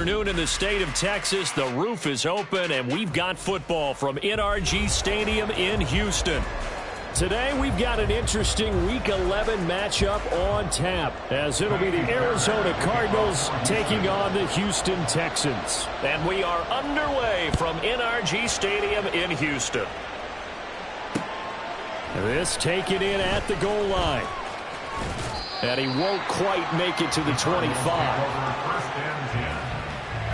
afternoon in the state of Texas. The roof is open, and we've got football from NRG Stadium in Houston. Today, we've got an interesting Week 11 matchup on tap, as it'll be the Arizona Cardinals taking on the Houston Texans. And we are underway from NRG Stadium in Houston. This taken in at the goal line. And he won't quite make it to the 25. First and 10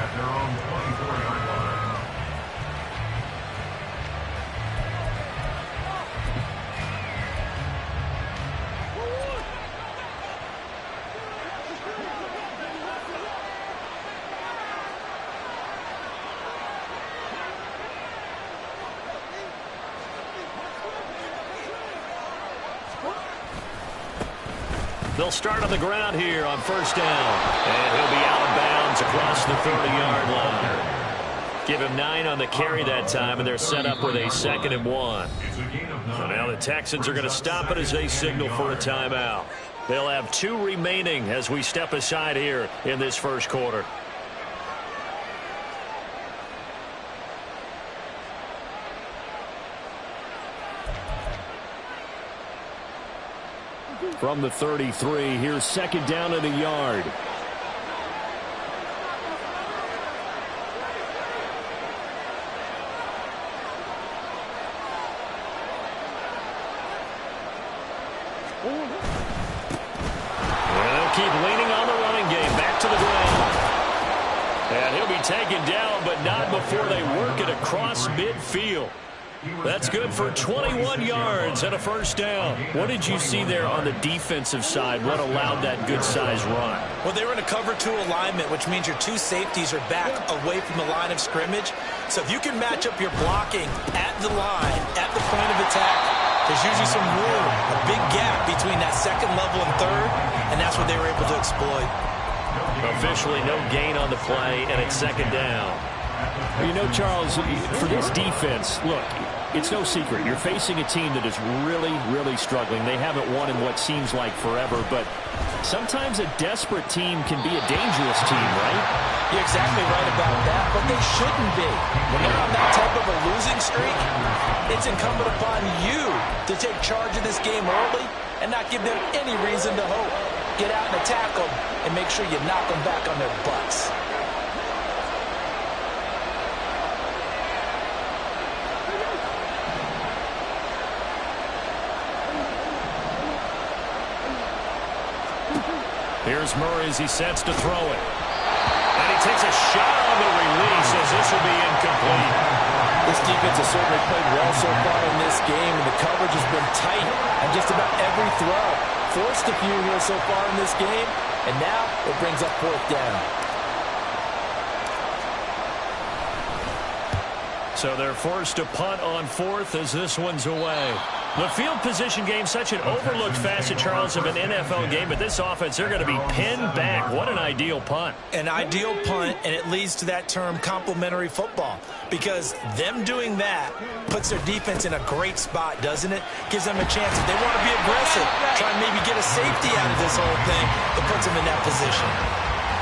at their own 24-yard line. They'll start on the ground here on first down. And he'll be out of bounds across the 30-yard line. Give him 9 on the carry that time, and they're set up with a 2nd and 1. So now the Texans are going to stop it as they signal for a timeout. They'll have 2 remaining as we step aside here in this first quarter. From the 33, here's 2nd down and a yard. And they'll keep leaning on the running game. Back to the ground. And he'll be taken down, but not before they work it across midfield. That's good for 21 yards and a first down. What did you see there on the defensive side? What allowed that good-sized run? Well, they were in a cover 2 alignment, which means your 2 safeties are back away from the line of scrimmage. So if you can match up your blocking at the line, at the point of attack, there's usually some room, a big gap between that 2nd level and 3rd, and that's what they were able to exploit. Officially no gain on the play, and it's 2nd down. Well, you know, Charles, for this defense, look, it's no secret. You're facing a team that is really, really struggling. They haven't won in what seems like forever, but sometimes a desperate team can be a dangerous team, right? You're exactly right about that, but they shouldn't be. When they're on that type of a losing streak, it's incumbent upon you to take charge of this game early and not give them any reason to hope. Get out and attack them and make sure you knock them back on their butts. Here's Murray as he sets to throw it. And he takes a shot on the release as this will be incomplete. This defense has certainly played well so far in this game, and the coverage has been tight on just about every throw. Forced a few here so far in this game, and now it brings up 4th down. So they're forced to punt on 4th as this one's away. The field position game, such an overlooked facet, Charles, of an NFL game, but this offense, they're going to be pinned back. What an ideal punt. An ideal punt, and it leads to that term complementary football, because them doing that puts their defense in a great spot, doesn't it? Gives them a chance. If they want to be aggressive, try and maybe get a safety out of this whole thing, it puts them in that position.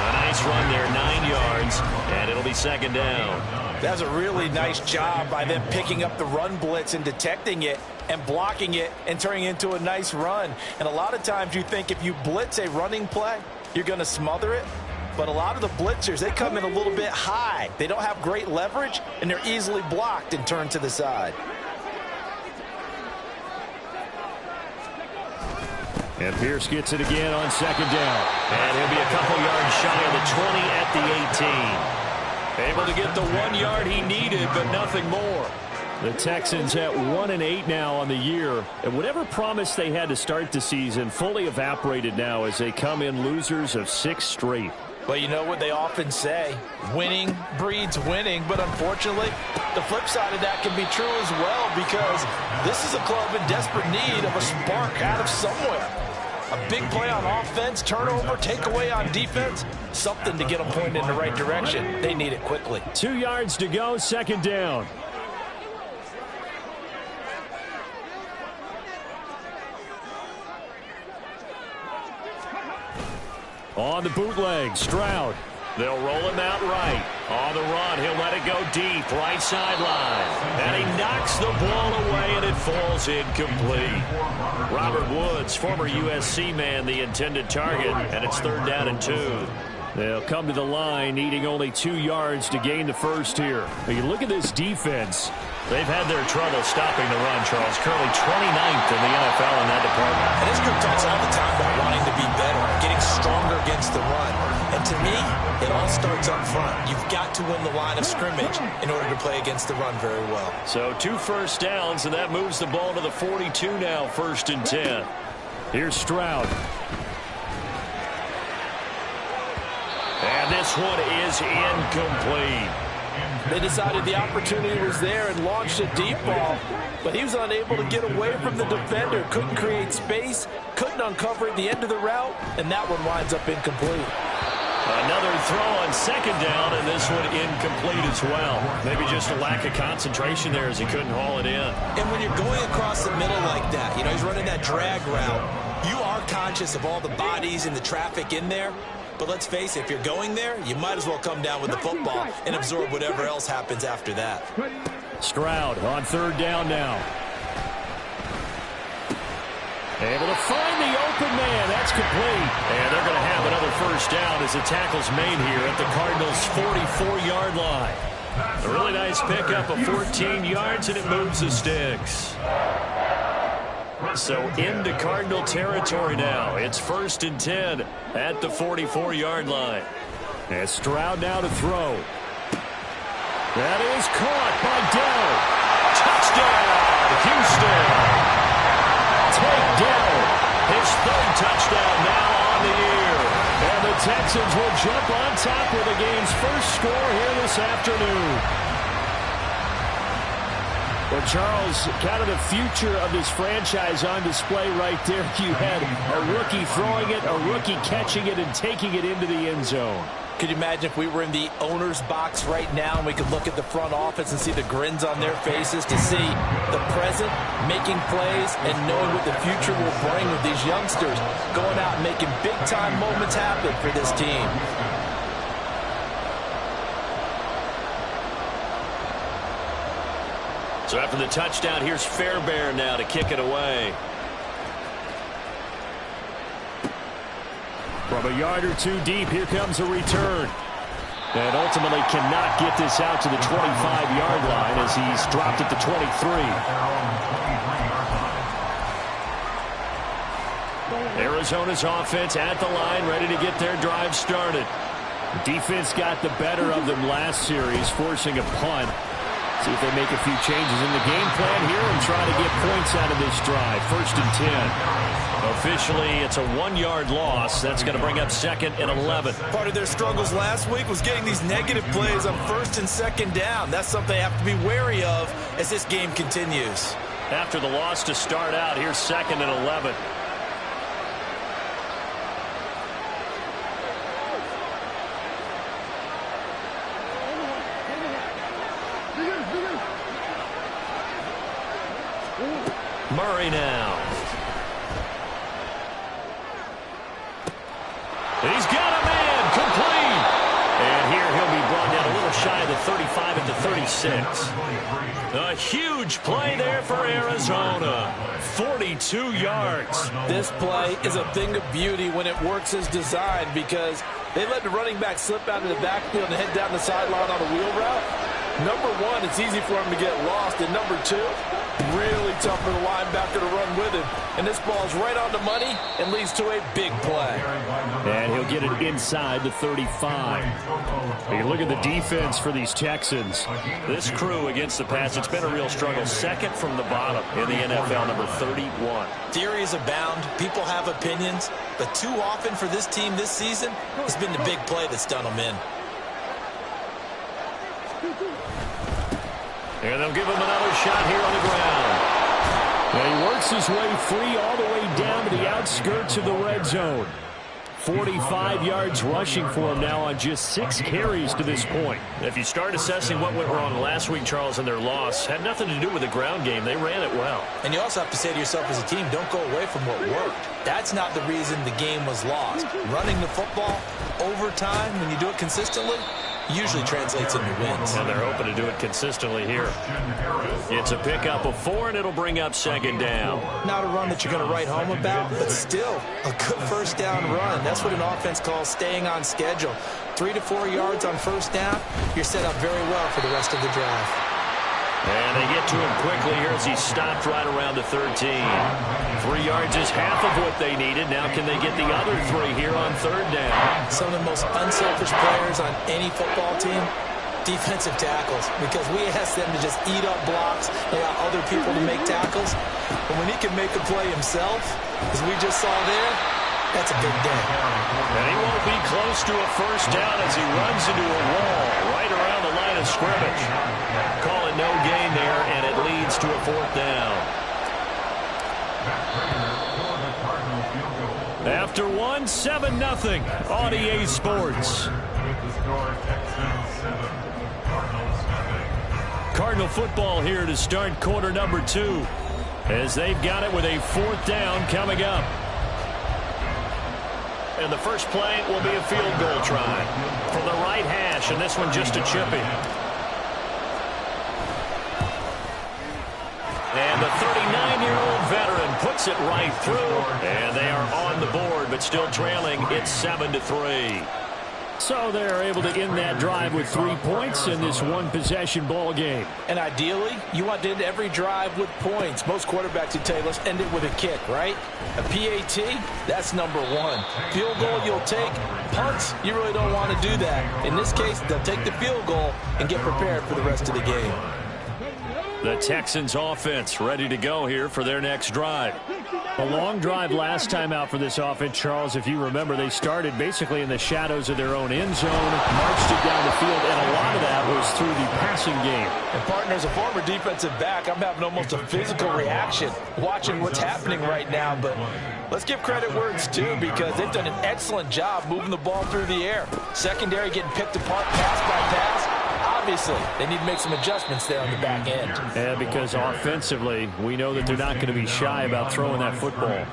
A nice run there, 9 yards, and it'll be 2nd down. That's a really nice job by them picking up the run blitz and detecting it and blocking it and turning it into a nice run. And a lot of times you think if you blitz a running play, you're going to smother it. But a lot of the blitzers, they come in a little bit high. They don't have great leverage, and they're easily blocked and turned to the side. And Pierce gets it again on 2nd down. And he'll be a couple yards shy of the 20 at the 18. Able to get the 1 yard he needed, but nothing more. The Texans at 1-8 now on the year. And whatever promise they had to start the season fully evaporated now as they come in losers of 6 straight. Well, you know what they often say, winning breeds winning, but unfortunately, the flip side of that can be true as well, because this is a club in desperate need of a spark out of somewhere. A big play on offense, turnover, takeaway on defense, something to get them pointed in the right direction. They need it quickly. 2 yards to go, 2nd down. On the bootleg, Stroud. They'll roll him out right. On the run, he'll let it go deep, right sideline. And he knocks the ball away, and it falls incomplete. Robert Woods, former USC man, the intended target, and it's 3rd down and 2. They'll come to the line, needing only 2 yards to gain the first here. But you look at this defense. They've had their trouble stopping the run, Charles. Currently 29th in the NFL in that department. And this group talks all the time about wanting to be better, getting stronger against the run. And to me, it all starts up front. You've got to win the line of scrimmage in order to play against the run very well. So 2 first downs, and that moves the ball to the 42 now, 1st and 10. Here's Stroud. And this one is incomplete. They decided the opportunity was there and launched a deep ball, but he was unable to get away from the defender, couldn't create space, couldn't uncover at the end of the route, and that one winds up incomplete. Another throw on 2nd down, and this one incomplete as well. Maybe just a lack of concentration there as he couldn't haul it in. And when you're going across the middle like that, you know, he's running that drag route, you are conscious of all the bodies and the traffic in there. But let's face it, if you're going there, you might as well come down with the football and absorb whatever else happens after that. Stroud on 3rd down now. Able to find the open man. That's complete. And they're going to have another first down as the tackle's made here at the Cardinals' 44-yard line. A really nice pickup of 14 yards, and it moves the sticks. So into Cardinal territory now. It's 1st and 10 at the 44-yard line. And Stroud now to throw. That is caught by Dell. Touchdown, Houston. Take Dell. His 3rd touchdown now on the year. And the Texans will jump on top with the game's first score here this afternoon. Well, Charles, kind of the future of this franchise on display right there. You had a rookie throwing it, a rookie catching it, and taking it into the end zone. Could you imagine if we were in the owner's box right now and we could look at the front office and see the grins on their faces, to see the present making plays and knowing what the future will bring with these youngsters going out and making big-time moments happen for this team. So after the touchdown, here's Fairbairn now to kick it away. From a yard or 2 deep, here comes a return. And ultimately cannot get this out to the 25-yard line as he's dropped at the 23. Arizona's offense at the line, ready to get their drive started. Defense got the better of them last series, forcing a punt. See if they make a few changes in the game plan here and try to get points out of this drive. 1st and 10. Officially, it's a 1-yard loss. That's going to bring up 2nd and 11. Part of their struggles last week was getting these negative plays on 1st and 2nd down. That's something they have to be wary of as this game continues. After the loss to start out, here's 2nd and 11. Murray now. He's got a man, complete. And here he'll be brought down a little shy of the 35 at the 36. A huge play there for Arizona. 42 yards. This play is a thing of beauty when it works as designed, because they let the running back slip out of the backfield and head down the sideline on a wheel route. Number one, it's easy for him to get lost. And number two, really tough for the linebacker to run with him. And this ball's right on the money and leads to a big play. And he'll get it inside the 35. You look at the defense for these Texans. This crew against the pass, it's been a real struggle. 2nd from the bottom in the NFL, number 31. Theories abound. People have opinions. But too often for this team this season, it's been the big play that's done them in. And they'll give him another shot here on the ground. And he works his way free all the way down to the outskirts of the red zone. 45 yards rushing for him now on just 6 carries to this point. If you start assessing what went wrong last week, Charles, in their loss, had nothing to do with the ground game. They ran it well. And you also have to say to yourself as a team, don't go away from what worked. That's not the reason the game was lost. Running the football, over time, when you do it consistently, usually translates into wins. And they're hoping to do it consistently here. It's a pickup of 4, and it'll bring up second down. Not a run that you're going to write home about, but still a good first down run. That's what an offense calls staying on schedule. 3 to 4 yards on first down, you're set up very well for the rest of the drive. And they get to him quickly here as he stopped right around the 13. 3 yards is half of what they needed. Now can they get the other 3 here on third down? Some of the most unselfish players on any football team, defensive tackles, because we ask them to just eat up blocks, allow other people to make tackles. But when he can make a play himself, as we just saw there, that's a big day. And he won't be close to a first down as he runs into a wall right around the line of scrimmage. Call it no gain there, and it leads to a fourth down. After 1, 7-0 on EA Sports. Cardinal football here to start quarter number 2 as they've got it with a fourth down coming up. And the first play will be a field goal try from the right hash, and this one just a chippy. And the 39-year-old veteran puts it right through, and they are on the board, but still trailing. It's 7-3. So they're able to end that drive with 3 points in this one-possession ball game. And ideally, you want to end every drive with points. Most quarterbacks would tell you, let's end it with a kick, right? A PAT, that's number 1. Field goal, you'll take. Punts, you really don't want to do that. In this case, they'll take the field goal and get prepared for the rest of the game. The Texans offense ready to go here for their next drive. A long drive last time out for this offense, Charles. If you remember, they started basically in the shadows of their own end zone, marched it down the field, and a lot of that was through the passing game. And, partner, as a former defensive back, I'm having almost a physical reaction watching what's happening right now. But let's give credit where it's due, because they've done an excellent job moving the ball through the air. Secondary getting picked apart pass by pass. Obviously, they need to make some adjustments there on the back end. Yeah, because offensively, we know that they're not going to be shy about throwing that football.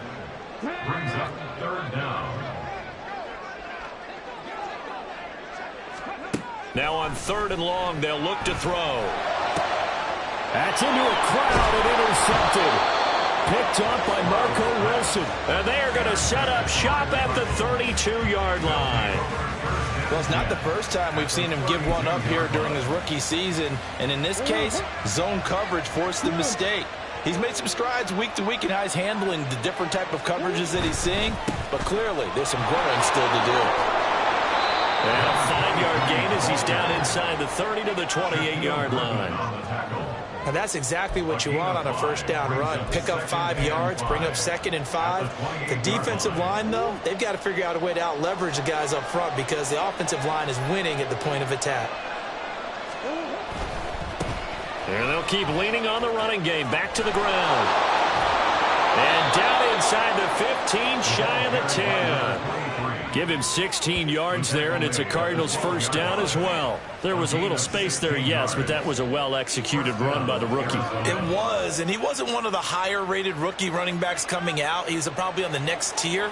Brings up third down. Now on 3rd and long, they'll look to throw. That's into a crowd and intercepted. Picked up by Marco Wilson. And they are going to set up shop at the 32-yard line. Well, it's not the first time we've seen him give one up here during his rookie season. And in this case, zone coverage forced the mistake. He's made some strides week to week in how he's handling the different type of coverages that he's seeing. But clearly, there's some growing still to do. And a 5-yard gain as he's down inside the 30 to the 28-yard line. And that's exactly what you want on a first down run. Pick up 5 yards, bring up 2nd and 5. The defensive line, though, they've got to figure out a way to out-leverage the guys up front, because the offensive line is winning at the point of attack. And they'll keep leaning on the running game. Back to the ground. And down inside the 15, shy of the 10. Give him 16 yards there, and it's a Cardinals first down as well. There was a little space there, yes, but that was a well-executed run by the rookie. It was, and he wasn't one of the higher-rated rookie running backs coming out. He was probably on the next tier.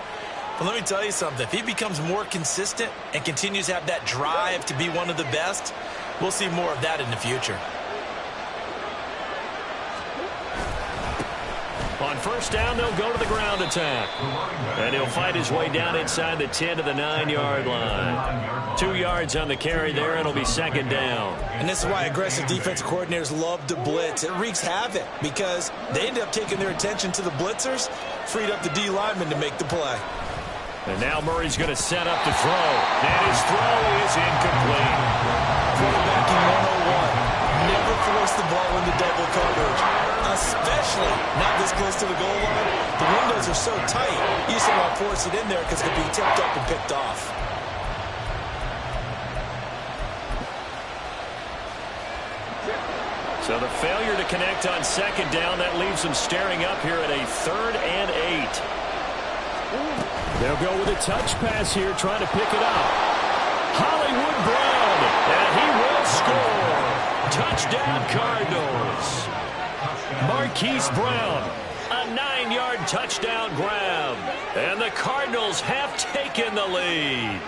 But let me tell you something. If he becomes more consistent and continues to have that drive to be one of the best, we'll see more of that in the future. On first down, they'll go to the ground attack. And he'll fight his way down inside the 10 to the 9-yard line. 2 yards on the carry there, and it'll be second down. And this is why aggressive defensive coordinators love to blitz. It wreaks havoc because they end up taking their attention to the blitzers, freed up the D lineman to make the play. And now Murray's going to set up to throw. And his throw is incomplete. Quarterbacking 101. Never force the ball into double coverage, especially not this close to the goal line. The windows are so tight, you just don't want to force it in there because it could be tipped up and picked off. So the failure to connect on second down, that leaves them staring up here at a 3rd and 8. They'll go with a touch pass here, trying to pick it up. Hollywood Brown, and he will score. Touchdown, Cardinals. Marquise Brown, a 9-yard touchdown grab. And the Cardinals have taken the lead.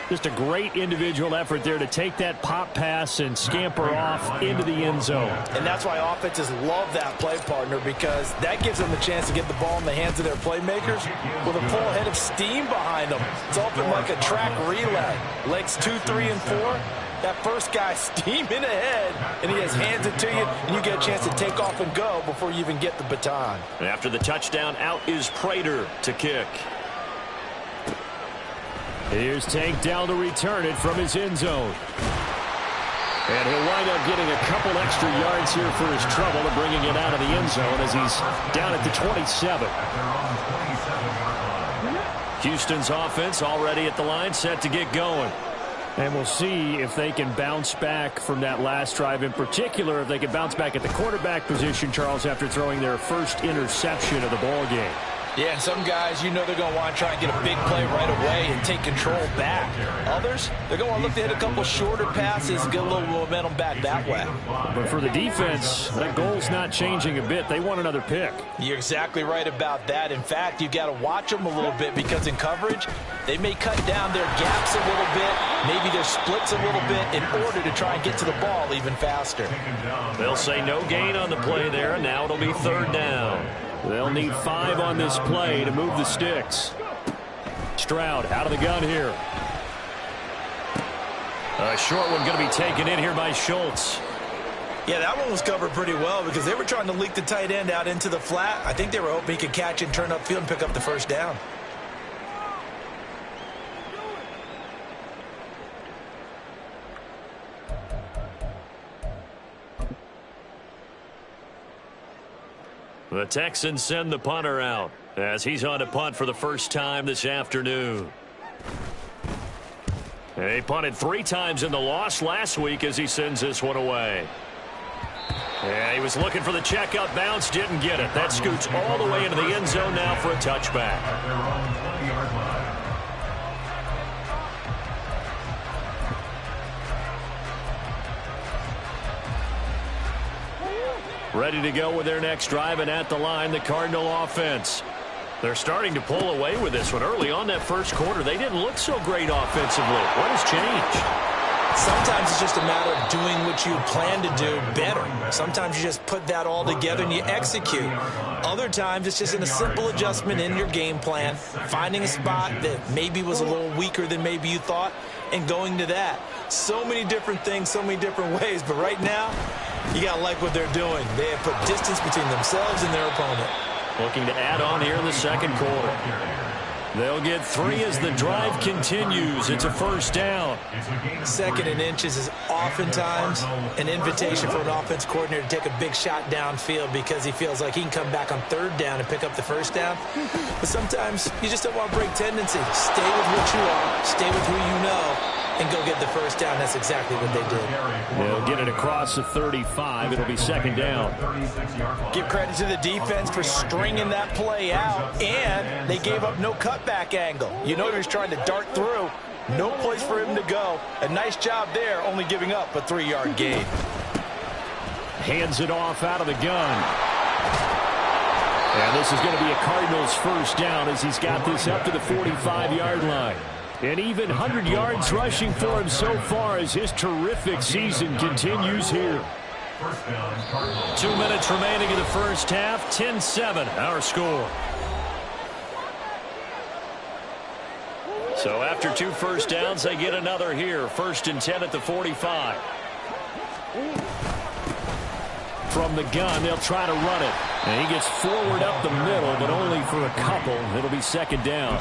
Just a great individual effort there to take that pop pass and scamper off into the end zone. And that's why offenses love that play, partner, because that gives them a chance to get the ball in the hands of their playmakers with a full head of steam behind them. It's often like a track relay. Legs 2, 3, and 4. That first guy steaming ahead, and he has hands it to you, and you get a chance to take off and go before you even get the baton. After the touchdown, out is Prater to kick. Here's Tank down to return it from his end zone. And he'll wind up getting a couple extra yards here for his trouble to bringing it out of the end zone as he's down at the 27. Houston's offense already at the line, set to get going. And we'll see if they can bounce back from that last drive, in particular if they can bounce back at the quarterback position, Charles, after throwing their first interception of the ball game. Yeah, and some guys, you know they're going to want to try and get a big play right away and take control back. Others, they're going to want to look to hit a couple shorter passes and get a little momentum back that way. But for the defense, that goal's not changing a bit. They want another pick. You're exactly right about that. In fact, you've got to watch them a little bit because in coverage, they may cut down their gaps a little bit, maybe their splits a little bit in order to try and get to the ball even faster. They'll say no gain on the play there, and now it'll be third down. They'll need 5 on this play to move the sticks. Stroud out of the gun here. A short one going to be taken in here by Schultz. Yeah, that one was covered pretty well because they were trying to leak the tight end out into the flat. I think they were hoping he could catch and turn upfield and pick up the first down. The Texans send the punter out as he's on to punt for the first time this afternoon. He punted 3 times in the loss last week as he sends this one away. Yeah, he was looking for the checkout bounce, didn't get it. That scoots all the way into the end zone now for a touchback. Ready to go with their next drive, and at the line, the Cardinal offense. They're starting to pull away with this one. Early on that first quarter, they didn't look so great offensively. What has changed? Sometimes it's just a matter of doing what you plan to do better. Sometimes you just put that all together and you execute. Other times it's just in a simple adjustment in your game plan, finding a spot that maybe was a little weaker than maybe you thought, and going to that. So many different things, so many different ways, but right now, you got to like what they're doing. They have put distance between themselves and their opponent. Looking to add on here in the second quarter. They'll get 3 as the drive continues. It's a first down. 2nd and inches is oftentimes an invitation for an offense coordinator to take a big shot downfield because he feels like he can come back on 3rd down and pick up the first down. But sometimes you just don't want to break tendency. Stay with what you are. Stay with who you know. And go get the first down. That's exactly what they did. They'll get it across the 35. It'll be 2nd down. Give credit to the defense for stringing that play out, and they gave up no cutback angle. You know he was trying to dart through. No place for him to go. A nice job there, only giving up a 3-yard gain. Hands it off out of the gun. And this is going to be a Cardinals first down as he's got this up to the 45-yard line. And even 100 yards rushing for him so far as his terrific season continues here. 2 minutes remaining in the first half. 10-7 our score. So after 2 first downs, they get another here. 1st and 10 at the 45. From the gun, they'll try to run it. And he gets forward up the middle, but only for a couple. It'll be 2nd down.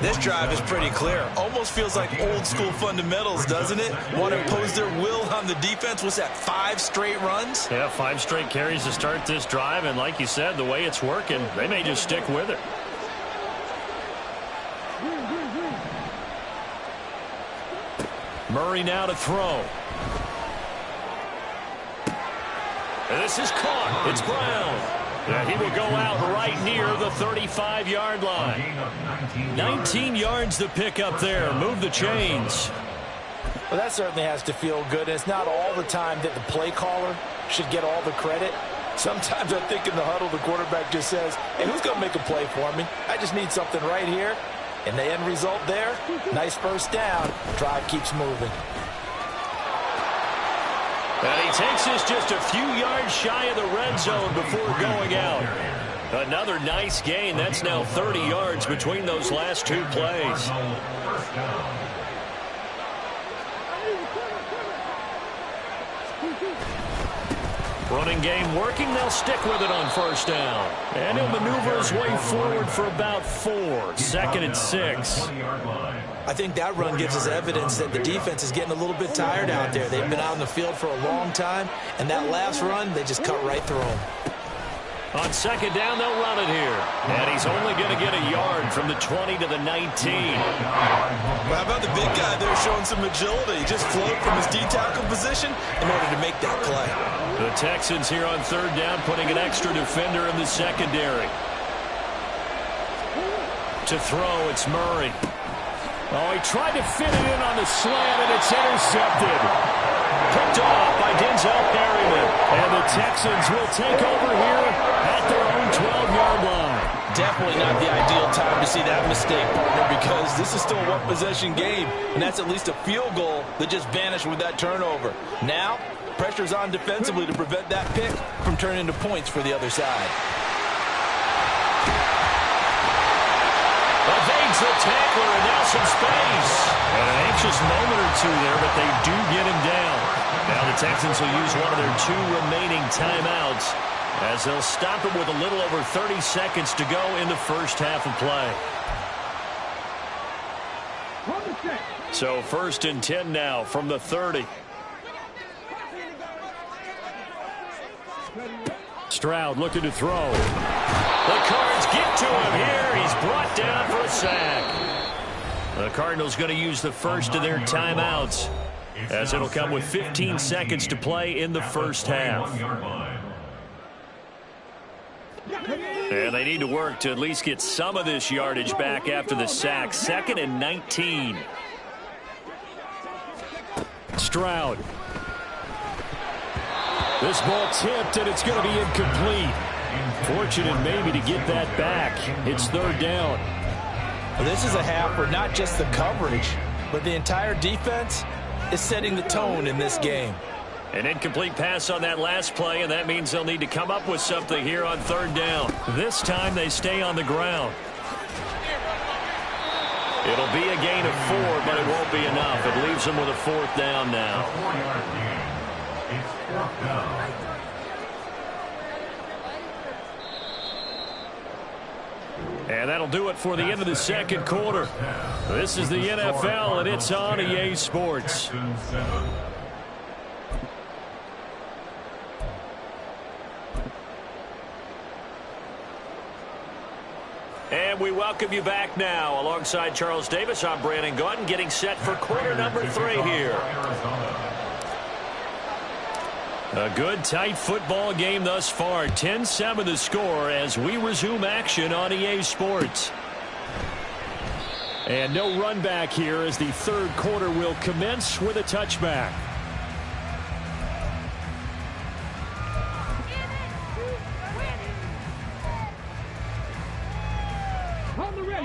This drive is pretty clear. Almost feels like old school fundamentals, doesn't it? Want to impose their will on the defense. What's that, 5 straight runs? Yeah, 5 straight carries to start this drive. And like you said, the way it's working, they may just stick with it. Murray now to throw. And this is caught. It's Brown. Yeah, he will go out right near the 35-yard line. 19 yards to pick up there. Move the chains. Well, that certainly has to feel good. And it's not all the time that the play caller should get all the credit. Sometimes I think in the huddle, the quarterback just says, hey, who's going to make a play for me? I just need something right here. And the end result there, nice first down. Drive keeps moving. And he takes this just a few yards shy of the red zone before going out. Another nice gain. That's now 30 yards between those last two plays. Running game working. They'll stick with it on first down. And he'll maneuver his way forward for about 4. 2nd and 6. I think that run gives us evidence that the defense is getting a little bit tired out there. They've been out on the field for a long time, and that last run, they just cut right through them. On 2nd down, they'll run it here. And he's only going to get a yard from the 20 to the 19. Well, how about the big guy there showing some agility? He just flowed from his D-tackle position in order to make that play. The Texans here on 3rd down, putting an extra defender in the secondary. To throw, it's Murray. Oh, he tried to fit it in on the slant, and it's intercepted. Picked off by Denzel Perryman. And the Texans will take over here at their own 12-yard line. Definitely not the ideal time to see that mistake, partner, because this is still a one-possession game, and that's at least a field goal that just vanished with that turnover. Now, pressure's on defensively to prevent that pick from turning into points for the other side. Evades the tackler, and now some space. And an anxious moment or two there, but they do get him down. Now the Texans will use one of their 2 remaining timeouts as they'll stop it with a little over 30 seconds to go in the first half of play. So 1st and 10 now from the 30. Stroud looking to throw. The Cards get to him here. He's brought down for a sack. The Cardinals going to use the first of their timeouts, as it'll come with 15 seconds to play in the first half. And they need to work to at least get some of this yardage back after the sack. 2nd and 19. Stroud. This ball tipped, and it's going to be incomplete. Fortunate maybe to get that back. It's 3rd down. Well, this is a half where not just the coverage, but the entire defense is setting the tone in this game. An incomplete pass on that last play, and that means they'll need to come up with something here on 3rd down. This time they stay on the ground. It'll be a gain of 4, but it won't be enough. It leaves them with a 4th down now. It's 4th down. And that'll do it for the end of the second quarter. This is the NFL, and it's on EA Sports. And we welcome you back now. Alongside Charles Davis, I'm Brandon Gaudin, getting set for quarter number 3 here. A good, tight football game thus far. 10-7 the score as we resume action on EA Sports. And no run back here as the 3rd quarter will commence with a touchback.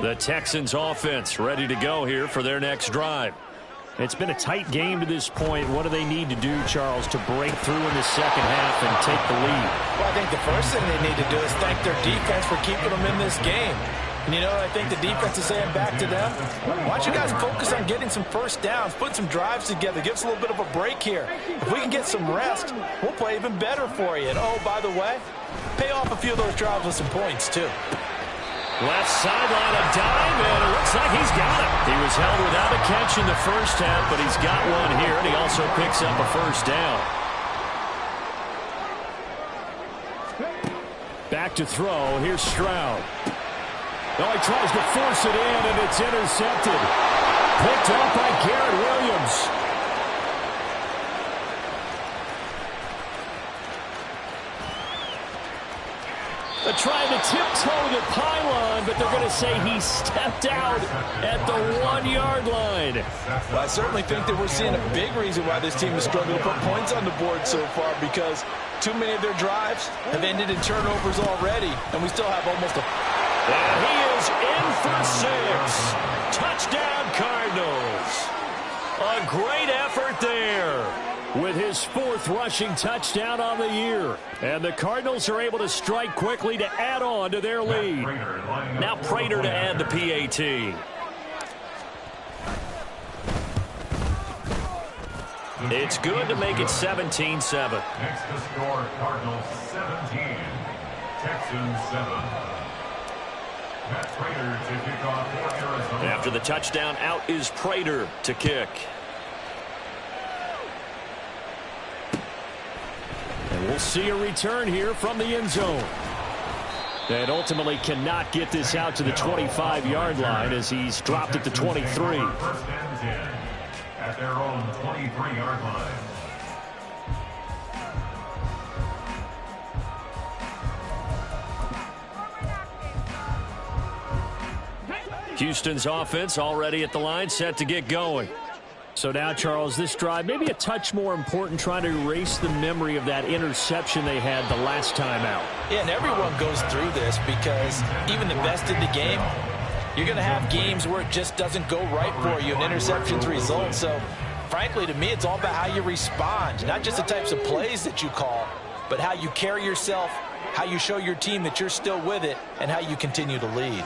The Texans offense ready to go here for their next drive. It's been a tight game to this point. What do they need to do, Charles, to break through in the second half and take the lead? Well, I think the first thing they need to do is thank their defense for keeping them in this game. And you know what I think the defense is saying back to them? Why don't you guys focus on getting some first downs, put some drives together, give us a little bit of a break here. If we can get some rest, we'll play even better for you. And oh, by the way, pay off a few of those drives with some points, too. Left sideline, a dime, and it looks like he's got it. He was held without a catch in the first half, but he's got one here, and he also picks up a first down. Back to throw. Here's Stroud. Oh, he tries to force it in, and it's intercepted. Picked off by Garrett Williams. They're trying to tiptoe the pylon, but they're going to say he stepped out at the 1-yard line. Well, I certainly think that we're seeing a big reason why this team has struggled to put points on the board so far, because too many of their drives have ended in turnovers already, and we still have almost a And he is in for 6. Touchdown, Cardinals. A great effort there. With his 4th rushing touchdown on the year. And the Cardinals are able to strike quickly to add on to their lead. Now Prater to add the PAT. It's good to make it 17-7. Next to score, Cardinals 17, Texans 7. Matt Prater to kick off for Arizona. After the touchdown, out is Prater to kick. And we'll see a return here from the end zone. And ultimately cannot get this out to the 25-yard line as he's dropped at the 23. First and 10 at their own 23-yard line. Houston's offense already at the line, set to get going. So now, Charles, this drive maybe a touch more important, trying to erase the memory of that interception they had the last time out. Yeah, and everyone goes through this because even the best in the game, you're going to have games where it just doesn't go right for you, and interceptions result. So, frankly, to me, it's all about how you respond, not just the types of plays that you call, but how you carry yourself, how you show your team that you're still with it, and how you continue to lead.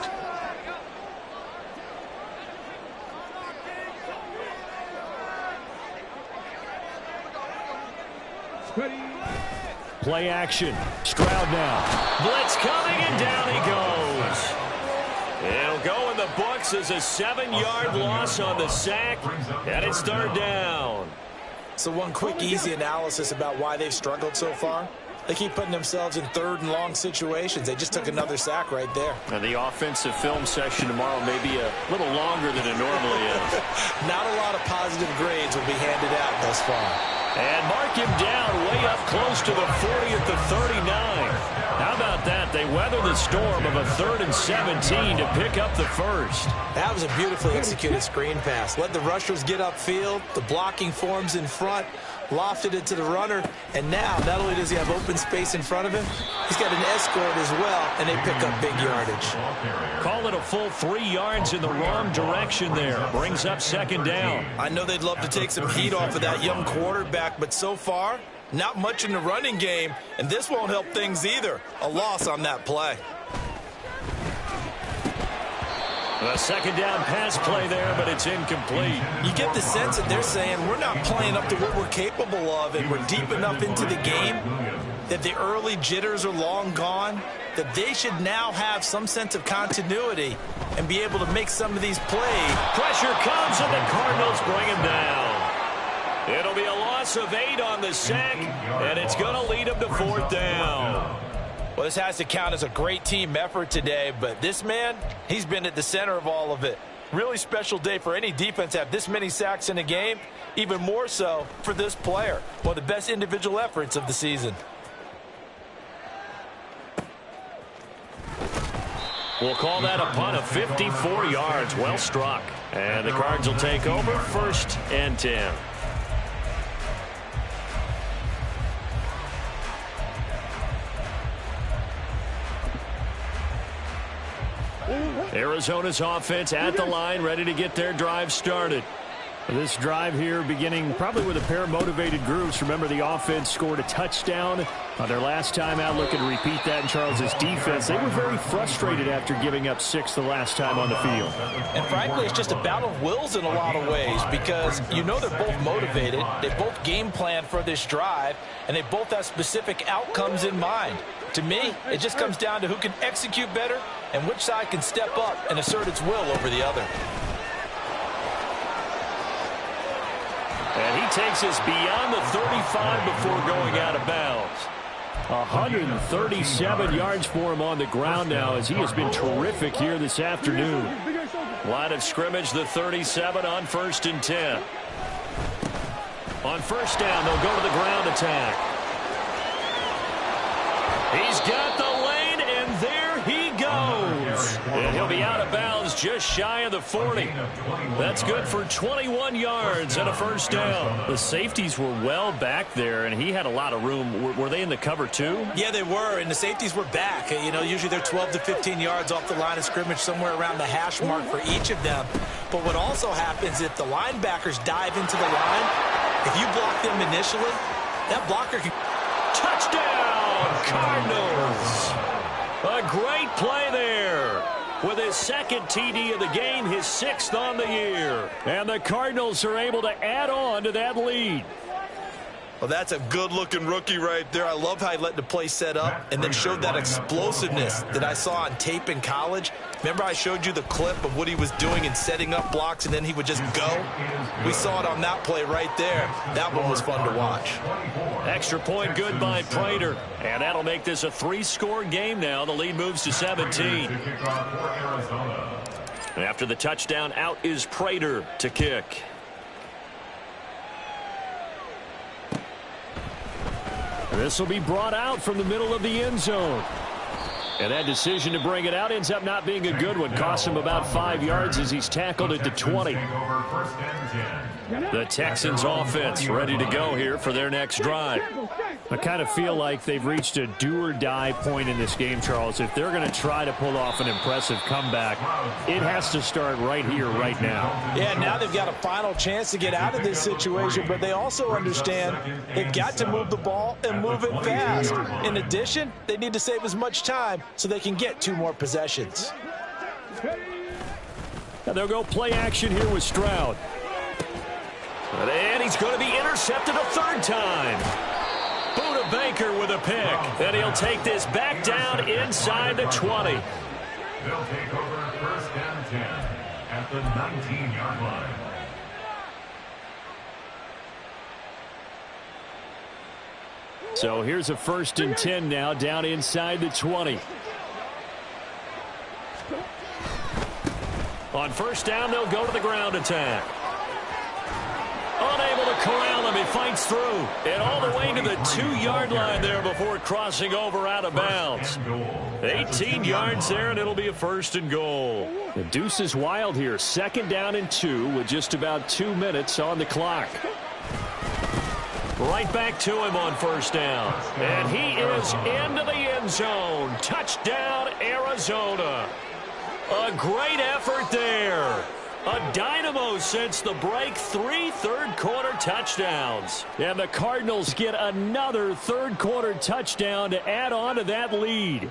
Play action. Stroud now. Blitz coming, and down he goes. It'll go in the books as a 7-yard loss on the sack, and it's 3rd down. So one quick, easy analysis about why they've struggled so far. They keep putting themselves in 3rd and long situations. They just took another sack right there. And the offensive film session tomorrow may be a little longer than it normally is. Not a lot of positive grades will be handed out thus far. And mark him down way up close to the 40 at the 39. How about that? They weather the storm of a 3rd and 17 to pick up the first. That was a beautifully executed screen pass. Let the rushers get upfield. The blocking forms in front. Lofted it to the runner. And now, not only does he have open space in front of him, he's got an escort as well, and they pick up big yardage. Call it a full 3 yards in the wrong direction there. Brings up 2nd down. I know they'd love to take some heat off of that young quarterback, but so far, not much in the running game, and this won't help things either. A loss on that play. A 2nd down pass play there, but it's incomplete. You get the sense that they're saying we're not playing up to what we're capable of, and we're deep enough into the game that the early jitters are long gone, that they should now have some sense of continuity and be able to make some of these plays. Pressure comes, and the Cardinals bring him down. It'll be a loss of 8 on the sack, and it's going to lead them to 4th down. Well, this has to count as a great team effort today, but this man, he's been at the center of all of it. Really special day for any defense to have this many sacks in a game, even more so for this player. One of the best individual efforts of the season. We'll call that a punt of 54 yards. Well struck. And the Cards will take over 1st and 10. Arizona's offense at the line, ready to get their drive started. This drive here beginning probably with a pair of motivated groups. Remember, the offense scored a touchdown on their last time out. Looking to repeat that in Charles's defense. They were very frustrated after giving up 6 the last time on the field. And frankly, it's just a battle of wills in a lot of ways because you know they're both motivated. They both game plan for this drive, and they both have specific outcomes in mind. To me, it just comes down to who can execute better and which side can step up and assert its will over the other. And he takes us beyond the 35 before going out of bounds. 137 yards for him on the ground now as he has been terrific here this afternoon. Line of scrimmage, the 37 on 1st and 10. On 1st down, they'll go to the ground attack. He's got the lane, and there he goes. And he'll be out of bounds just shy of the 40. That's good for 21 yards and a first down. The safeties were well back there, and he had a lot of room. Were they in the cover too? Yeah, they were, and the safeties were back. You know, usually they're 12 to 15 yards off the line of scrimmage, somewhere around the hash mark for each of them. But what also happens if the linebackers dive into the line, if you block them initially, that blocker can... Touchdown, Cardinals! A great play there. With his second TD of the game, his 6th on the year. And the Cardinals are able to add on to that lead. Well, that's a good-looking rookie right there. I love how he let the play set up and then showed that explosiveness that I saw on tape in college. Remember I showed you the clip of what he was doing and setting up blocks, and then he would just go? We saw it on that play right there. That one was fun to watch. Extra point good by Prater. And that'll make this a 3-score game now. The lead moves to 17. After the touchdown, out is Prater to kick. This will be brought out from the middle of the end zone. And that decision to bring it out ends up not being a good one. Costs him about 5 yards as he's tackled at the 20. The Texans offense ready to go here for their next drive. I kind of feel like they've reached a do-or-die point in this game, Charles. If they're going to try to pull off an impressive comeback, it has to start right here, right now. Yeah, now they've got a final chance to get out of this situation, but they also understand they've got to move the ball and move it fast. In addition, they need to save as much time so they can get 2 more possessions. And they'll go play action here with Stroud. And he's going to be intercepted a 3rd time. Buda Baker with a pick. And he'll take this back down inside the 20. They'll take over 1st and 10 at the 19-yard line. So here's a 1st and 10 now down inside the 20. On 1st down, they'll go to the ground attack. Unable to corral him. He fights through. And all the way to the 2-yard line there before crossing over out of bounds. 18 yards there, and it'll be a 1st and goal. The deuce is wild here. 2nd down and 2 with just about 2 minutes on the clock. Right back to him on 1st down. And he is into the end zone. Touchdown, Arizona. A great effort there. A dynamo since the break. 3 third-quarter touchdowns. And the Cardinals get another third-quarter touchdown to add on to that lead.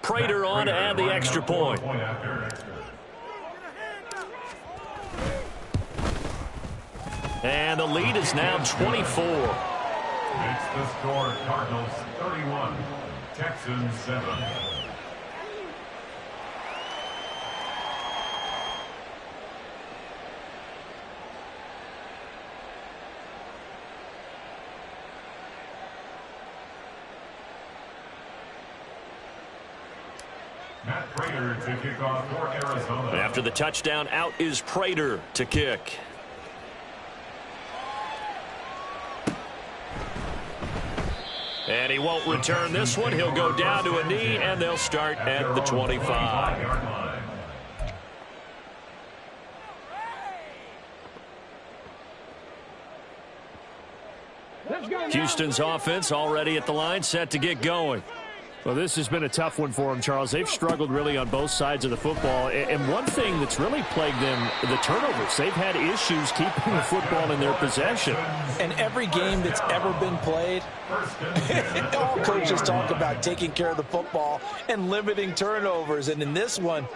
Prater on to add the extra point. And the lead is now 24. Makes the score Cardinals 31, Texans 7. Matt Prater to kick off for Arizona. After the touchdown, out is Prater to kick. And he won't return this one. He'll go down to a knee, and they'll start at the 25. Houston's offense already at the line, set to get going. Well, this has been a tough one for them, Charles. They've struggled really on both sides of the football. And one thing that's really plagued them, the turnovers. They've had issues keeping the football in their possession. And every game that's ever been played, all coaches talk about taking care of the football and limiting turnovers. And in this one,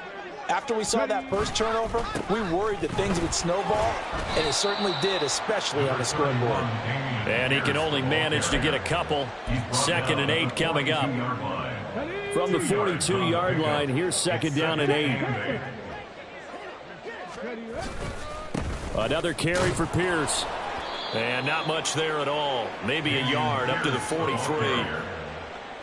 after we saw that first turnover, we worried that things would snowball, and it certainly did, especially on the scoreboard. And he can only manage to get a couple. 2nd and 8 coming up. From the 42-yard line, here's 2nd down and 8. Another carry for Pierce. And not much there at all. Maybe a yard up to the 43.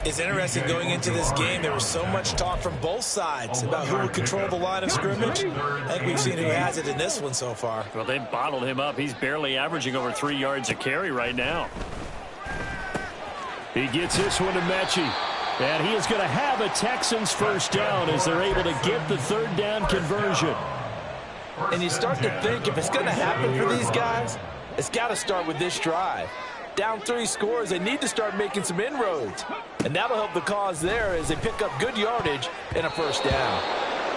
It's interesting going into this game. There was so much talk from both sides about who would control the line of scrimmage. I think we've seen who has it in this one so far. Well, they've bottled him up. He's barely averaging over 3 yards a carry right now. He gets this one to Mechie. And he is going to have a Texans first down as they're able to get the third down conversion. And you start to think if it's going to happen for these guys, it's got to start with this drive. Down 3 scores, they need to start making some inroads. And that'll help the cause there as they pick up good yardage and a first down.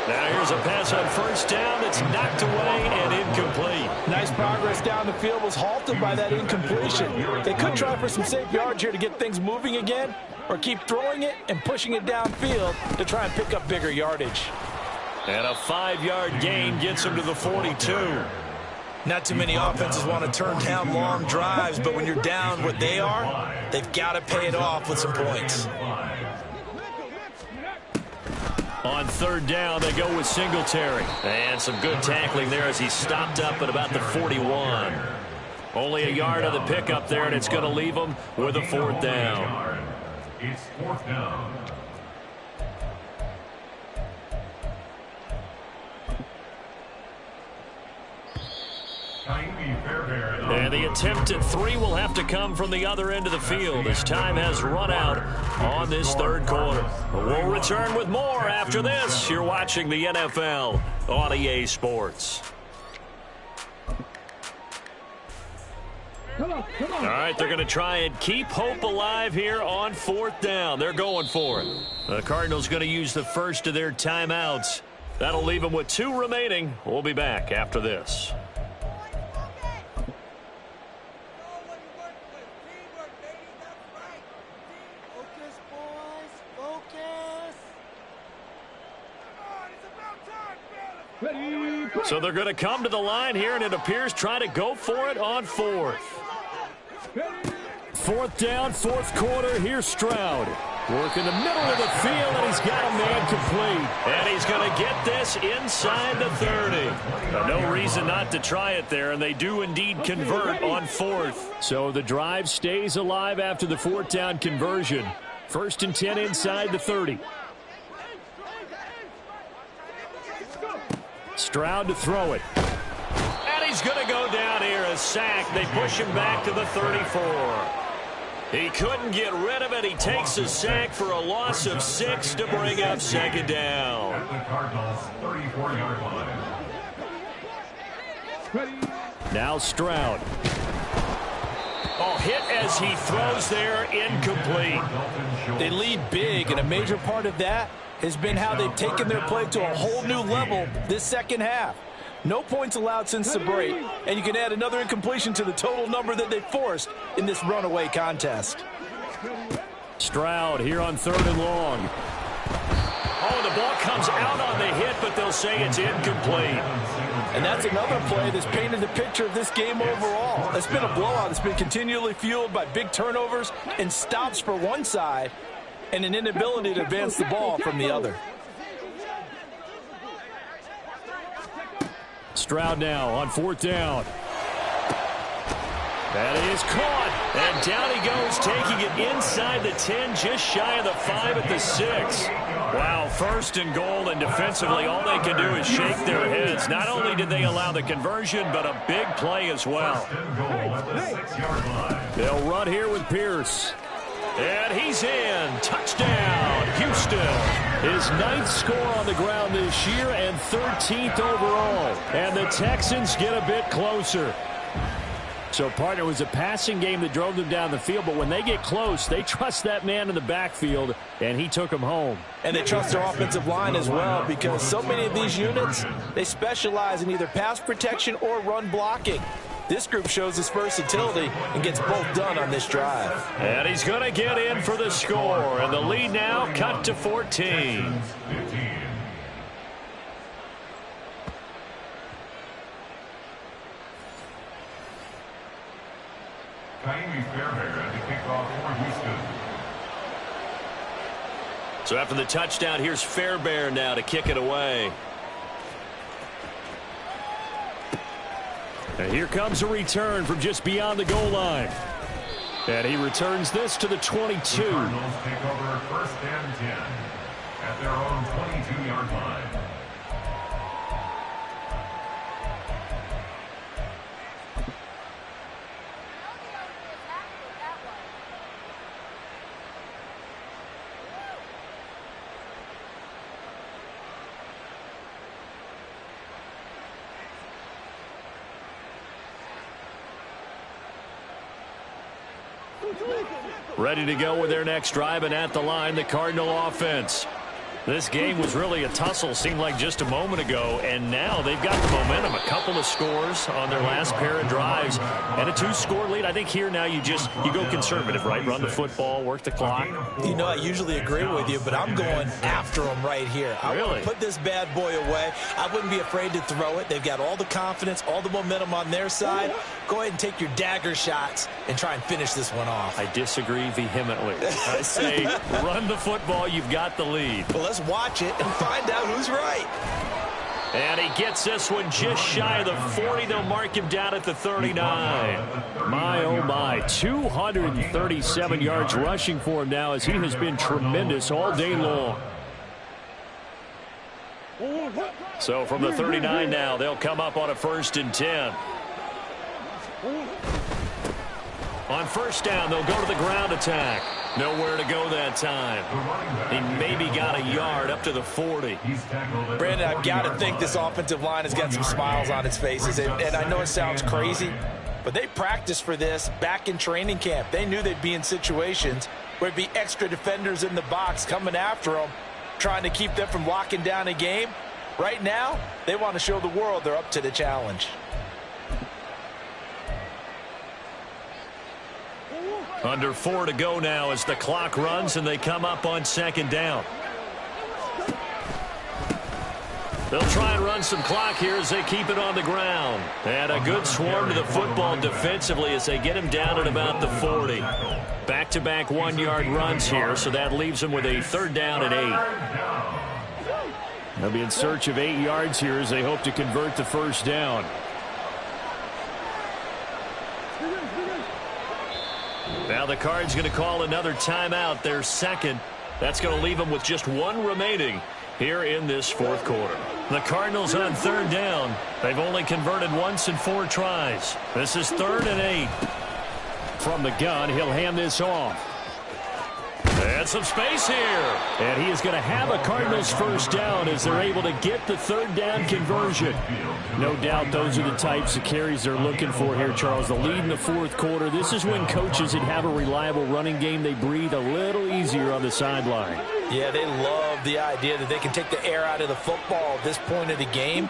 Now here's a pass on first down that's knocked away and incomplete. Nice progress down the field was halted by that incompletion. They could try for some safe yards here to get things moving again, or keep throwing it and pushing it downfield to try and pick up bigger yardage. And a 5-yard gain gets them to the 42. Not too many offenses want to turn down long drives, but when you're down what they are, they've got to pay it off with some points. On third down, they go with Singletary. And some good tackling there as he stopped up at about the 41. Only a yard on the pickup there, and it's going to leave them with a 4th down. It's 4th down. And the attempt at 3 will have to come from the other end of the field as time has run out on this third quarter. We'll return with more after this. You're watching the NFL on EA Sports. All right, they're going to try and keep hope alive here on 4th down. They're going for it. The Cardinals going to use the first of their timeouts. That'll leave them with 2 remaining. We'll be back after this. So they're going to come to the line here, and it appears trying to go for it on 4th. 4th down, 4th quarter. Here's Stroud. Work in the middle of the field, and he's got a man complete. And he's going to get this inside the 30. No reason not to try it there, and they do indeed convert on 4th. So the drive stays alive after the 4th down conversion. 1st and 10 inside the 30. Stroud to throw it. And he's going to go down here, a sack. They push him back to the 34. He couldn't get rid of it. He takes a sack for a loss of 6 to bring up 2nd down. At the Cardinals' 34-yard line. Now Stroud. Oh, hit as he throws there, incomplete. They lead big, and a major part of that has been how they've taken their play to a whole new level this second half. No points allowed since the break, and you can add another incompletion to the total number that they forced in this runaway contest. Stroud here on 3rd and long. Oh, the ball comes out on the hit, but they'll say it's incomplete. And that's another play that's painted the picture of this game overall. It's been a blowout. It's been continually fueled by big turnovers and stops for one side and an inability to advance the ball from the other. Stroud now on 4th down. That is caught. And down he goes, taking it inside the 10, just shy of the 5 at the 6. Wow, 1st and goal, and defensively all they can do is shake their heads. Not only did they allow the conversion, but a big play as well. They'll run here with Pierce. And he's in. Touchdown, Houston. His 9th score on the ground this year and 13th overall. And the Texans get a bit closer. So, partner, it was a passing game that drove them down the field, but when they get close, they trust that man in the backfield, and he took them home. And they trust their offensive line as well, because so many of these units, they specialize in either pass protection or run blocking. This group shows its versatility and gets both done on this drive. And he's going to get in for the score, and the lead now cut to 14. So after the touchdown, here's Fairbairn now to kick it away. And here comes a return from just beyond the goal line. And he returns this to the 22. The Cardinals take over 1st and 10 at their own 22-yard line. Ready to go with their next drive, and at the line, the Cardinal offense. This game was really a tussle, seemed like just a moment ago, and now they've got the momentum. A couple of scores on their last pair of drives, and a 2-score lead. I think here now you go conservative, right? Run the football, work the clock. You know, I usually agree with you, but I'm going after them right here. I want to put this bad boy away. I wouldn't be afraid to throw it. They've got all the confidence, all the momentum on their side. Go ahead and take your dagger shots and try and finish this one off. I disagree vehemently. I say run the football. You've got the lead. Well, let's watch it and find out who's right. And he gets this one just shy of the 40. They'll mark him down at the 39. My, oh, my. 237 yards rushing for him now as he has been tremendous all day long. So from the 39 now, they'll come up on a 1st and 10. On 1st down, they'll go to the ground attack. Nowhere to go that time. He maybe got a yard up to the 40. Brandon, I've got to think this offensive line has got some smiles on its faces. And I know it sounds crazy, but they practiced for this back in training camp. They knew they'd be in situations where there'd be extra defenders in the box coming after them, trying to keep them from locking down a game. Right now, they want to show the world they're up to the challenge. Under 4 to go now as the clock runs and they come up on 2nd down. They'll try and run some clock here as they keep it on the ground. And a good swarm to the football defensively as they get him down at about the 40. Back-to-back 1-yard runs here, so that leaves them with a 3rd down and 8. They'll be in search of 8 yards here as they hope to convert the 1st down. Now the Cards going to call another timeout, their 2nd. That's going to leave them with just 1 remaining here in this 4th quarter. The Cardinals on 3rd down. They've only converted once in 4 tries. This is 3rd and 8. From the gun, he'll hand this off. And some space here. And he is going to have a Cardinals 1st down as they're able to get the 3rd down conversion. No doubt those are the types of carries they're looking for here, Charles. The lead in the 4th quarter. This is when coaches that have a reliable running game, they breathe a little easier on the sideline. Yeah, they love the idea that they can take the air out of the football at this point of the game.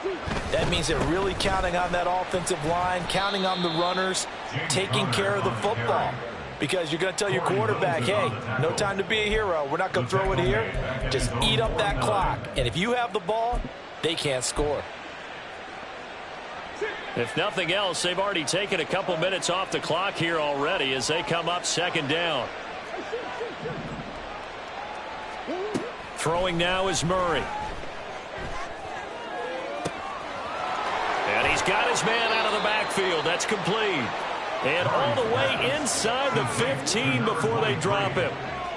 That means they're really counting on that offensive line, counting on the runners, taking care of the football. Because you're going to tell your quarterback, hey, no time to be a hero. We're not going to throw it here. Just eat up that clock. And if you have the ball, they can't score. If nothing else, they've already taken a couple minutes off the clock here already as they come up 2nd down. Throwing now is Murray. And he's got his man out of the backfield. That's complete. And all the way inside the 15 before they drop him.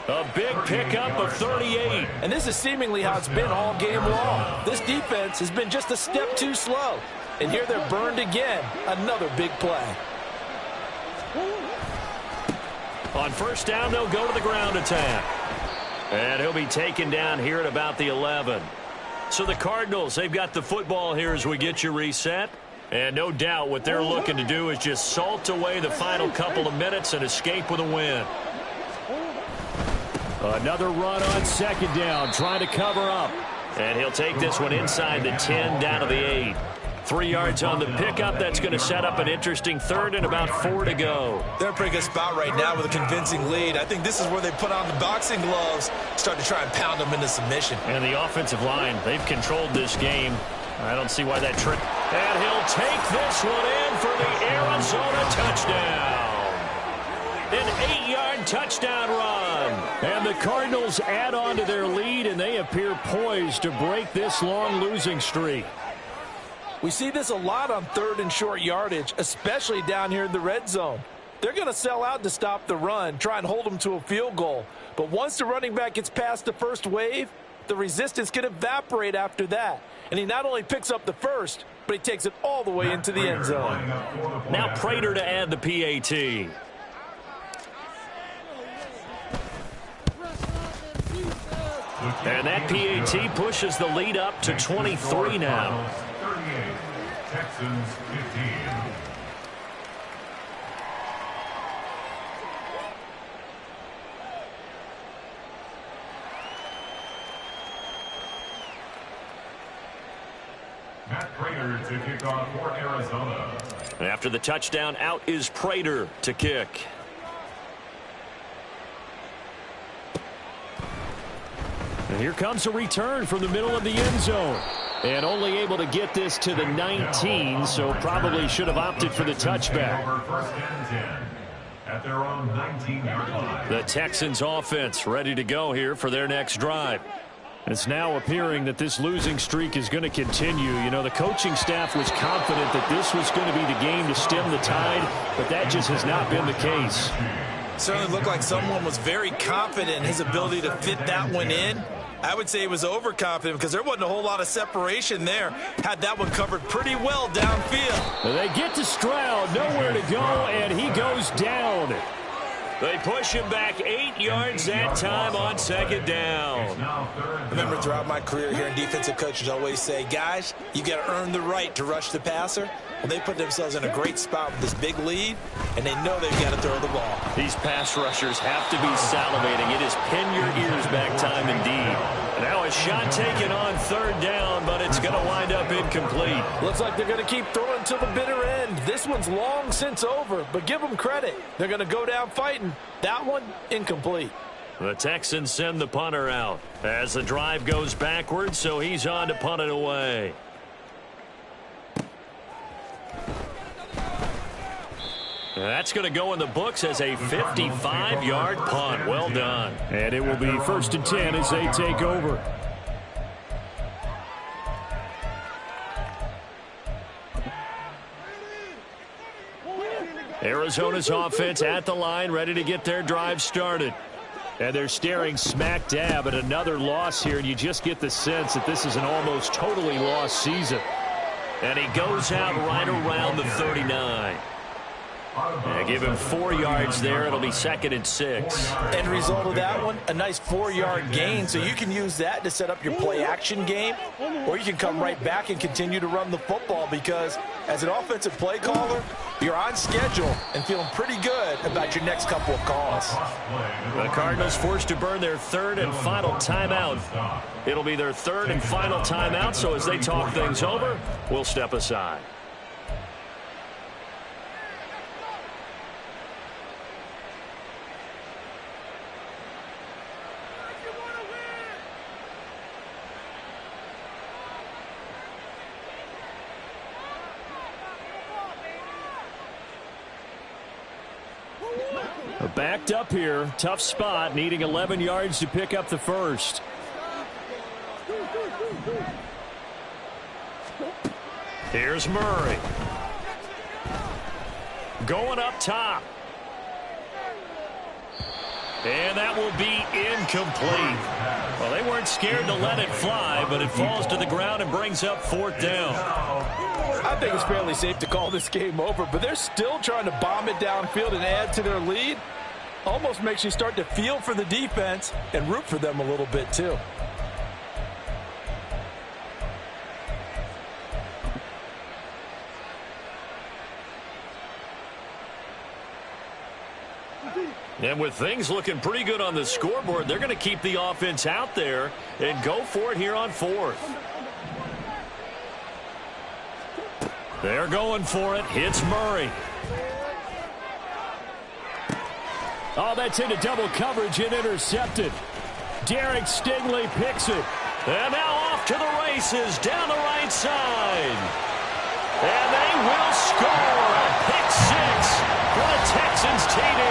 A big pickup of 38. And this is seemingly how it's been all game long. This defense has been just a step too slow. And here they're burned again. Another big play. On 1st down, they'll go to the ground attack. And he'll be taken down here at about the 11. So the Cardinals, they've got the football here as we get you reset. And no doubt what they're looking to do is just salt away the final couple of minutes and escape with a win. Another run on 2nd down, trying to cover up. And he'll take this one inside the 10 down to the 8. 3 yards on the pickup. That's going to set up an interesting 3rd and about 4 to go. They're in a pretty good spot right now with a convincing lead. I think this is where they put on the boxing gloves, start to try and pound them into submission. And the offensive line, they've controlled this game. I don't see why that trick. And he'll take this one in for the Arizona touchdown. An 8-yard touchdown run. And the Cardinals add on to their lead, and they appear poised to break this long losing streak. We see this a lot on 3rd and short yardage, especially down here in the red zone. They're going to sell out to stop the run, try and hold them to a field goal. But once the running back gets past the first wave, the resistance can evaporate after that. And he not only picks up the 1st, but he takes it all the way into the end zone. Now Prater to add the PAT. And that PAT pushes the lead up to 23 now. 38, Texans 15. Matt Prater to kick off for Arizona. After the touchdown, out is Prater to kick. And here comes a return from the middle of the end zone. And only able to get this to the 19, so probably should have opted for the touchback. First and 10 at their own 19-yard line. The Texans offense ready to go here for their next drive. It's now appearing that this losing streak is going to continue. You know, the coaching staff was confident that this was going to be the game to stem the tide, but that just has not been the case. Certainly looked like someone was very confident in his ability to fit that one in. I would say he was overconfident because there wasn't a whole lot of separation there. Had that one covered pretty well downfield. They get to Stroud, nowhere to go, and he goes down. They push him back 8 yards that time on second down. I remember throughout my career here in defensive coaches always say, guys, you got to earn the right to rush the passer. Well, they put themselves in a great spot with this big lead, and they know they've got to throw the ball. These pass rushers have to be salivating. It is pin your ears back time indeed. Now a shot taken on third down, but it's going to wind up incomplete. Looks like they're going to keep throwing till the bitter end. This one's long since over, but give them credit. They're going to go down fighting. That one, incomplete. The Texans send the punter out as the drive goes backwards, so he's on to punt it away. That's going to go in the books as a 55-yard punt. Well done. And it will be 1st and 10 as they take over. Arizona's offense at the line, ready to get their drive started. And they're staring smack dab at another loss here, and you just get the sense that this is an almost totally lost season. And he goes out right around the 39. And give him 4 yards there. It'll be 2nd and 6. End result of that one, a nice 4-yard gain. So you can use that to set up your play-action game, or you can come right back and continue to run the football because as an offensive play caller, you're on schedule and feeling pretty good about your next couple of calls. The Cardinals forced to burn their 3rd and final timeout. It'll be their 3rd and final timeout, so as they talk things over, we'll step aside. Backed up here, tough spot, needing 11 yards to pick up the first. Here's Murray. Going up top. And that will be incomplete. Well, they weren't scared to let it fly, but it falls to the ground and brings up 4th down. I think it's fairly safe to call this game over, but they're still trying to bomb it downfield and add to their lead. Almost makes you start to feel for the defense and root for them a little bit, too. And with things looking pretty good on the scoreboard, they're going to keep the offense out there and go for it here on 4th. They're going for it. Hits Murray. Oh, that's into double coverage and intercepted. Derek Stingley picks it. And now off to the races down the right side. And they will score a pick 6 for the Texans TD.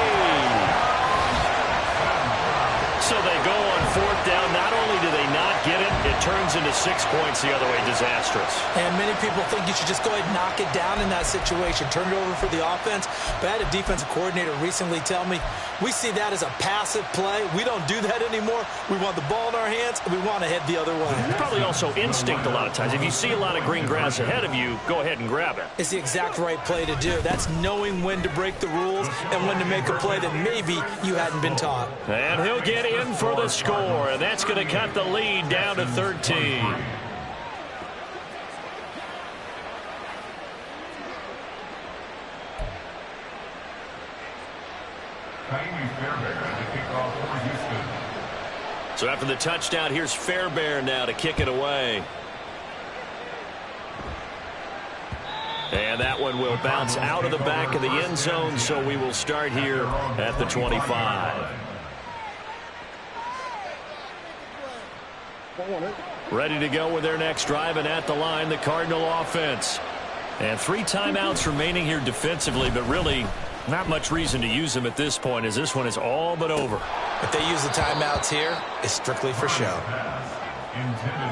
So they go on 4th down. Not only do they not get it, it turns into 6 points the other way. Disastrous. And many people think you should just go ahead and knock it down in that situation. Turn it over for the offense. But I had a defensive coordinator recently tell me, we see that as a passive play. We don't do that anymore. We want the ball in our hands, and we want to head the other way. Probably also instinct a lot of times. If you see a lot of green grass ahead of you, go ahead and grab it. It's the exact right play to do. That's knowing when to break the rules and when to make a play that maybe you hadn't been taught. And he'll get in for the score, and that's going to cut the lead down to 13. So after the touchdown, here's Fairbairn now to kick it away. And that one will bounce out of the back of the end zone, so we will start here at the 25. Ready to go with their next drive, and at the line, the Cardinal offense. And 3 timeouts remaining here defensively, but really not much reason to use them at this point, as this one is all but over. If they use the timeouts here, it's strictly for show.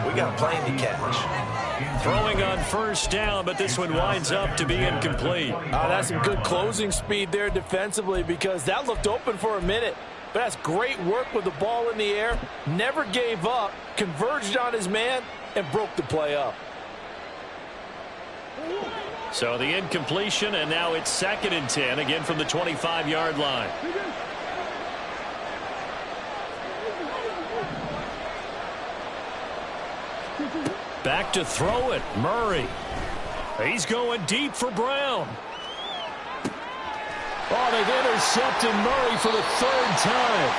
We got a plane to catch. Throwing on first down, but this one winds up to be incomplete. That's some good closing speed there defensively, because that looked open for a minute. But that's great work with the ball in the air. Never gave up, converged on his man, and broke the play up. So the incompletion, and now it's 2nd and 10, again from the 25-yard line. Back to throw it, Murray. He's going deep for Brown. Oh, they've intercepted Murray for the 3rd time.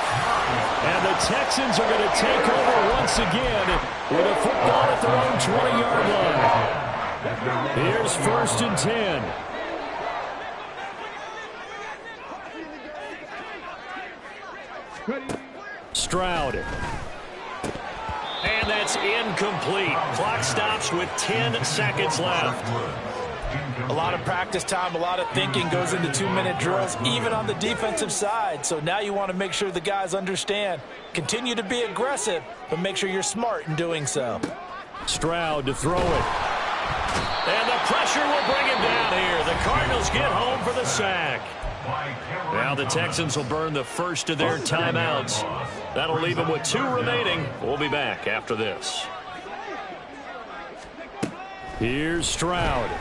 And the Texans are going to take over once again with a football at their own 20-yard line. Here's 1st and 10. Stroud. And that's incomplete. Clock stops with 10 seconds left. A lot of practice time, a lot of thinking goes into 2-minute drills, even on the defensive side. So now you want to make sure the guys understand. Continue to be aggressive, but make sure you're smart in doing so. Stroud to throw it. And the pressure will bring him down here. The Cardinals get home for the sack. Now the Texans will burn the first of their timeouts. That'll leave them with 2 remaining. We'll be back after this. Here's Stroud.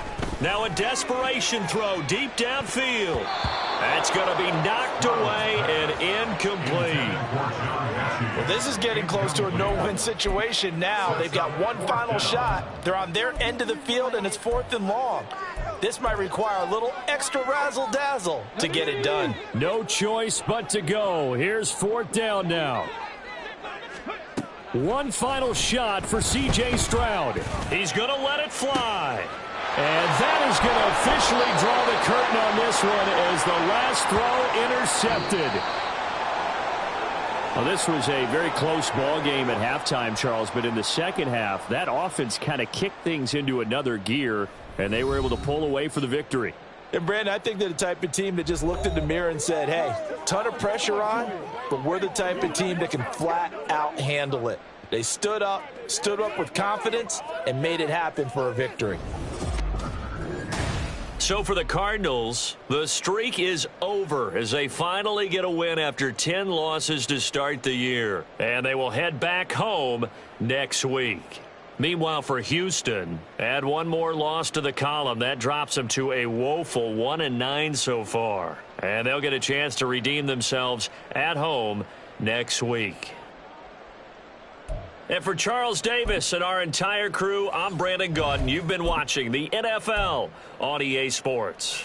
Now a desperation throw deep downfield. That's going to be knocked away and incomplete. Well, this is getting close to a no-win situation now. They've got one final shot. They're on their end of the field, and it's 4th and long. This might require a little extra razzle-dazzle to get it done. No choice but to go. Here's 4th down now. One final shot for C.J. Stroud. He's going to let it fly. And that is going to officially draw the curtain on this one as the last throw intercepted. Well, this was a very close ball game at halftime, Charles, but in the second half, that offense kind of kicked things into another gear, and they were able to pull away for the victory. And, Brandon, I think they're the type of team that just looked in the mirror and said, hey, ton of pressure on, but we're the type of team that can flat out handle it. They stood up with confidence, and made it happen for a victory. So for the Cardinals, the streak is over as they finally get a win after 10 losses to start the year. And they will head back home next week. Meanwhile, for Houston, add one more loss to the column. That drops them to a woeful 1-9 so far. And they'll get a chance to redeem themselves at home next week. And for Charles Davis and our entire crew, I'm Brandon Gaudin. You've been watching the NFL on EA Sports.